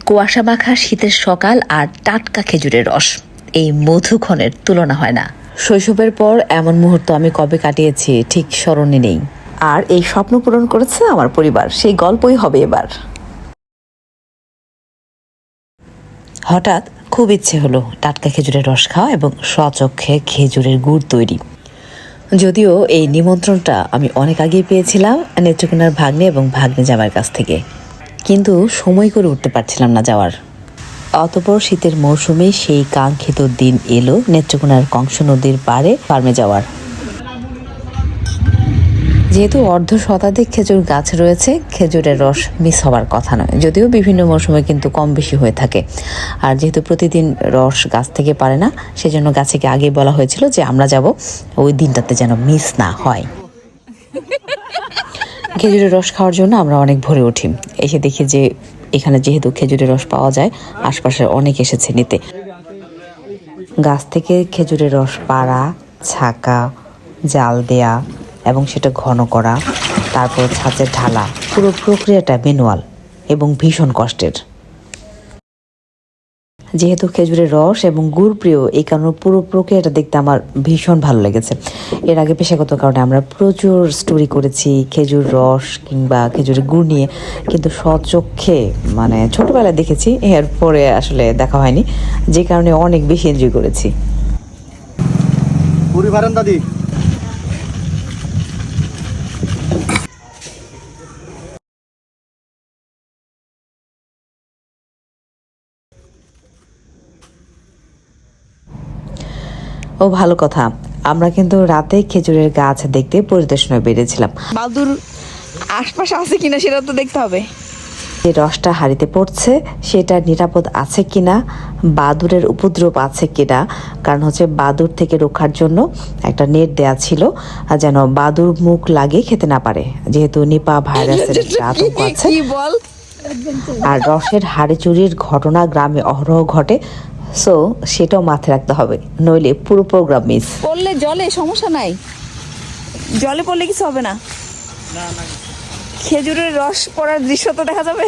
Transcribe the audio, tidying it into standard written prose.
কুয়াশা মাখা শীতের সকাল আর টাটকা খেজুরের রস, এই মধুক্ষণের তুলনা হয় না। শৈশবের পর এমন মুহূর্ত আমি কবে কাটিয়েছি ঠিক স্মরণে নেই। আর এই স্বপ্ন পূরণ করেছে আমার পরিবার, সেই গল্পই হবে এবার। হঠাৎ খুব ইচ্ছে হলো টাটকা খেজুরের রস খাওয়া এবং স্বচক্ষে খেজুরের গুড় তৈরি। যদিও এই নিমন্ত্রণটা আমি অনেক আগেই পেয়েছিলাম নেত্রকোনার ভাগ্নে এবং ভাগ্নে জামাইয়ের কাছ থেকে, কিন্তু সময় করে উঠতে পারছিলাম না যাওয়ার। অতঃপর শীতের মৌসুমে সেই কাঙ্ক্ষিত দিন এলো নেত্রকোনার কংস নদীর পাড়ে ফার্মে যাওয়ার। যেহেতু অর্ধ শতাধিক খেজুর গাছ রয়েছে, খেজুরের রস মিস হওয়ার কথা নয়, যদিও বিভিন্ন মৌসুমে কিন্তু কম বেশি হয়ে থাকে। আর যেহেতু প্রতিদিন রস গাছ থেকে পারে না, সেজন্য গাছেকে আগেই বলা হয়েছিল যে আমরা যাব, ওই দিনটাতে যেন মিস না হয়। খেজুরের রস খাওয়ার জন্য আমরা অনেক ভোরে উঠি। এসে দেখি যে এখানে যেহেতু খেজুরের রস পাওয়া যায়, আশপাশে অনেক এসেছে নিতে। গাছ থেকে খেজুরের রস পাড়া, ছাকা, জাল দেয়া এবং সেটা ঘন করা, তারপর ছাঁচে ঢালা, পুরো প্রক্রিয়াটা ম্যানুয়াল এবং ভীষণ কষ্টের। যেহেতু খেজুরের রস এবং গুড় প্রিয়, এই কারণে পুরো প্রক্রিয়াটা দেখতে আমার ভীষণ ভালো লেগেছে। এর আগে পেশাগত কারণে আমরা প্রচুর স্টোরি করেছি খেজুর রস কিংবা খেজুরের গুড় নিয়ে, কিন্তু স্বচক্ষে মানে ছোটবেলায় দেখেছি, এরপরে আসলে দেখা হয়নি, যে কারণে অনেক বেশি এনজয় করেছি। দাদি ও ভালো কথা, আমরা কিন্তু রাতে খেজুরের গাছ দেখতে পরিদর্শনে বেরিয়েছিলাম। বাদুর আশপাশে আছে কিনা সেটা তো দেখতে হবে। যে রসটা হাঁড়িতে পড়ছে সেটা নিরাপদ আছে কিনা, বাদুরের উপদ্রব আছে কিনা, কারণ হচ্ছে বাদুর থেকে রক্ষার জন্য একটা নেট দেয়া ছিল যেন বাদুর মুখ লাগে খেতে না পারে, যেহেতু নিপা ভাইরাসের একটা আতঙ্ক আছে। আর রসের হাঁড়ি চুরির ঘটনা গ্রামে অহরহ ঘটে, সো সেটাও মাথায় রাখতে হবে, নইলে পুরো প্রোগ্রাম মিস। পড়লে জলে সমস্যা নাই, জলে পড়লে কিছু হবে না। খেজুরের রস পড়ার দৃশ্য তো দেখা যাবে।